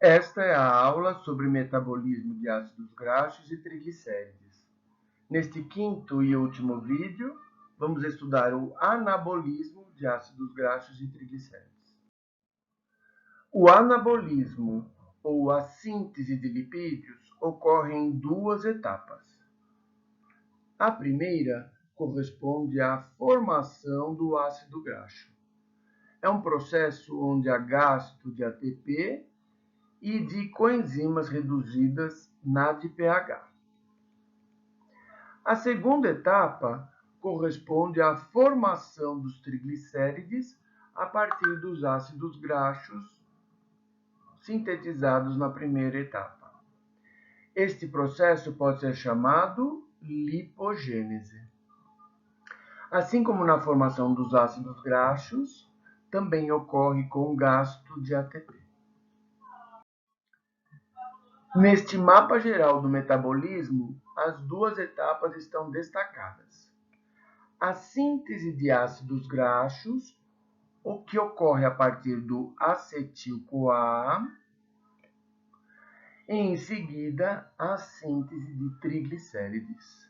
Esta é a aula sobre metabolismo de ácidos graxos e triglicérides. Neste quinto e último vídeo, vamos estudar o anabolismo de ácidos graxos e triglicérides. O anabolismo, ou a síntese de lipídios, ocorre em duas etapas. A primeira corresponde à formação do ácido graxo. É um processo onde há gasto de ATP e de coenzimas reduzidas NADPH. A segunda etapa corresponde à formação dos triglicérides a partir dos ácidos graxos sintetizados na primeira etapa. Este processo pode ser chamado lipogênese. Assim como na formação dos ácidos graxos, também ocorre com gasto de ATP. Neste mapa geral do metabolismo, as duas etapas estão destacadas. A síntese de ácidos graxos, o que ocorre a partir do acetil-CoA, e em seguida a síntese de triglicérides.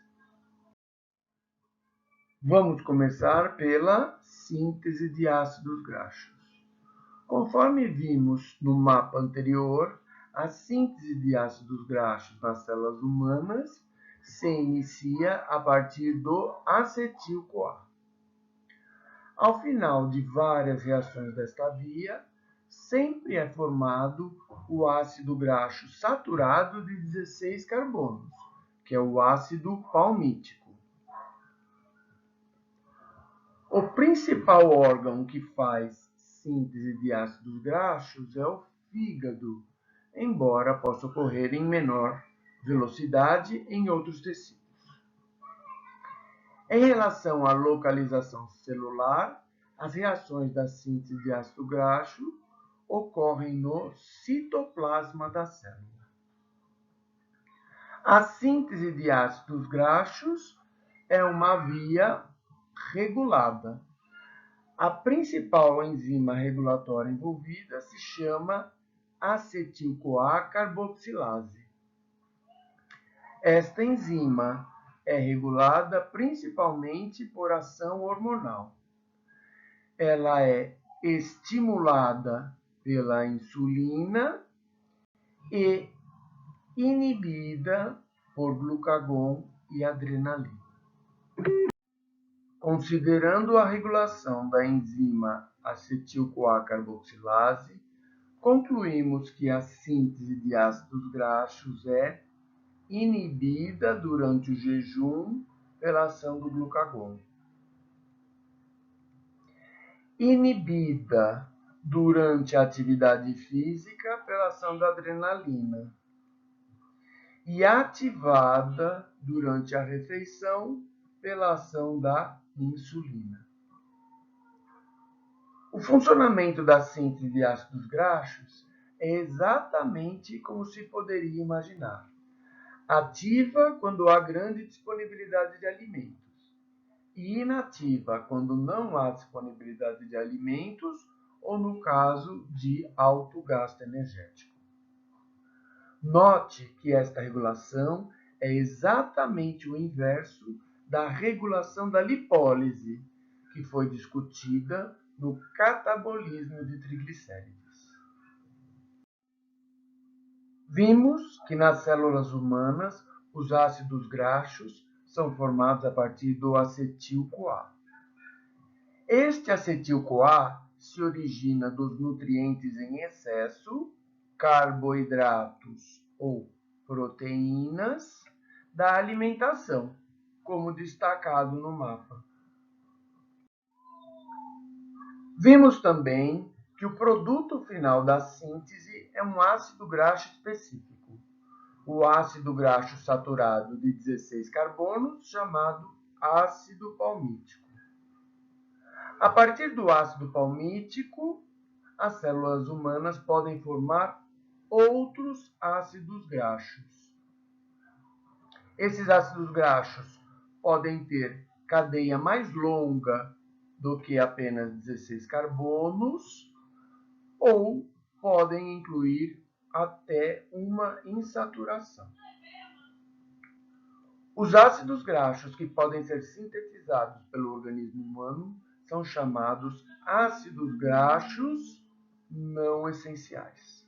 Vamos começar pela síntese de ácidos graxos. Conforme vimos no mapa anterior, a síntese de ácidos graxos nas células humanas se inicia a partir do acetil-CoA. Ao final de várias reações desta via, sempre é formado o ácido graxo saturado de 16 carbonos, que é o ácido palmítico. O principal órgão que faz síntese de ácidos graxos é o fígado, embora possa ocorrer em menor velocidade em outros tecidos. Em relação à localização celular, as reações da síntese de ácido graxo ocorrem no citoplasma da célula. A síntese de ácidos graxos é uma via regulada. A principal enzima regulatória envolvida se chama acetil-CoA carboxilase. Esta enzima é regulada principalmente por ação hormonal. Ela é estimulada pela insulina e inibida por glucagon e adrenalina. Considerando a regulação da enzima acetil-CoA carboxilase, concluímos que a síntese de ácidos graxos é inibida durante o jejum pela ação do glucagon, inibida durante a atividade física pela ação da adrenalina e ativada durante a refeição pela ação da insulina. O funcionamento da síntese de ácidos graxos é exatamente como se poderia imaginar. Ativa quando há grande disponibilidade de alimentos e inativa quando não há disponibilidade de alimentos ou no caso de alto gasto energético. Note que esta regulação é exatamente o inverso da regulação da lipólise, que foi discutida no catabolismo de triglicérides. Vimos que nas células humanas os ácidos graxos são formados a partir do acetil-CoA. Este acetil-CoA se origina dos nutrientes em excesso, carboidratos ou proteínas da alimentação, como destacado no mapa. Vimos também que o produto final da síntese é um ácido graxo específico, o ácido graxo saturado de 16 carbonos, chamado ácido palmítico. A partir do ácido palmítico, as células humanas podem formar outros ácidos graxos. Esses ácidos graxos podem ter cadeia mais longa do que apenas 16 carbonos ou podem incluir até uma insaturação. Os ácidos graxos que podem ser sintetizados pelo organismo humano são chamados ácidos graxos não essenciais.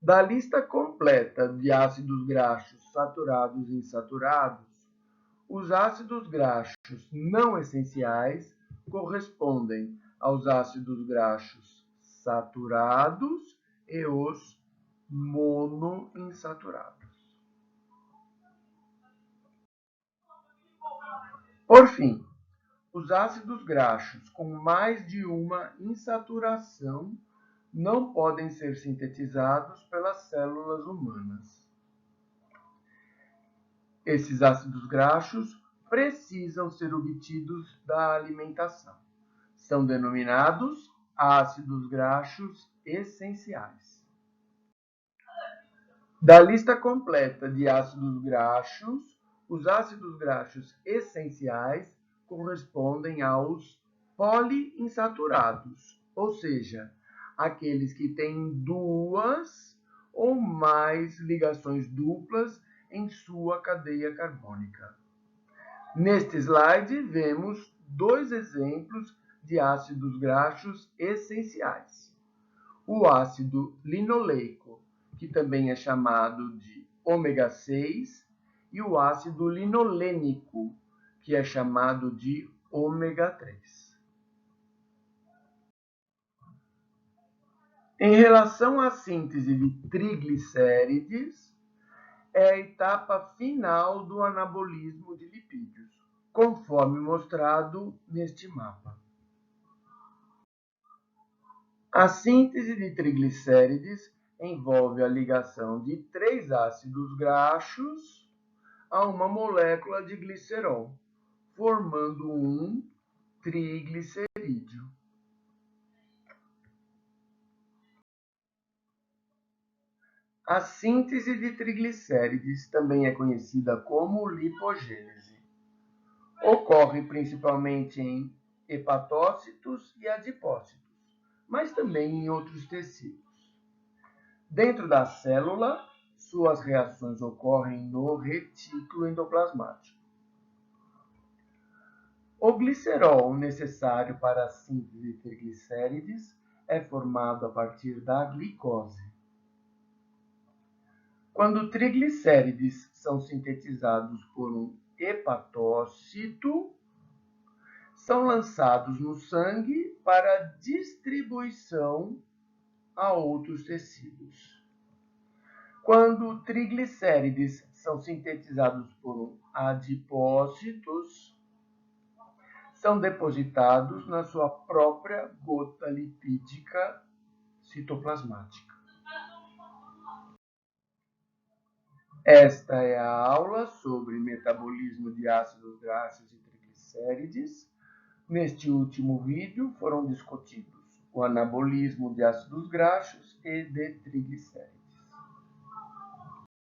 Da lista completa de ácidos graxos saturados e insaturados, os ácidos graxos não essenciais correspondem aos ácidos graxos saturados e os monoinsaturados. Por fim, os ácidos graxos com mais de uma insaturação não podem ser sintetizados pelas células humanas. Esses ácidos graxos precisam ser obtidos da alimentação. São denominados ácidos graxos essenciais. Da lista completa de ácidos graxos, os ácidos graxos essenciais correspondem aos poliinsaturados, ou seja, aqueles que têm duas ou mais ligações duplas em sua cadeia carbônica. Neste slide, vemos dois exemplos de ácidos graxos essenciais. O ácido linoleico, que também é chamado de ômega 6, e o ácido linolênico, que é chamado de ômega 3. Em relação à síntese de triglicérides, é a etapa final do anabolismo de lipídios, conforme mostrado neste mapa. A síntese de triglicérides envolve a ligação de 3 ácidos graxos a uma molécula de glicerol, formando um triglicerídeo. A síntese de triglicérides também é conhecida como lipogênese. Ocorre principalmente em hepatócitos e adipócitos, mas também em outros tecidos. Dentro da célula, suas reações ocorrem no retículo endoplasmático. O glicerol necessário para a síntese de triglicérides é formado a partir da glicose. Quando triglicérides são sintetizados por um hepatócito, são lançados no sangue para distribuição a outros tecidos. Quando triglicérides são sintetizados por adipócitos, são depositados na sua própria gota lipídica citoplasmática. Esta é a aula sobre metabolismo de ácidos graxos e triglicérides. Neste último vídeo foram discutidos o anabolismo de ácidos graxos e de triglicéridos.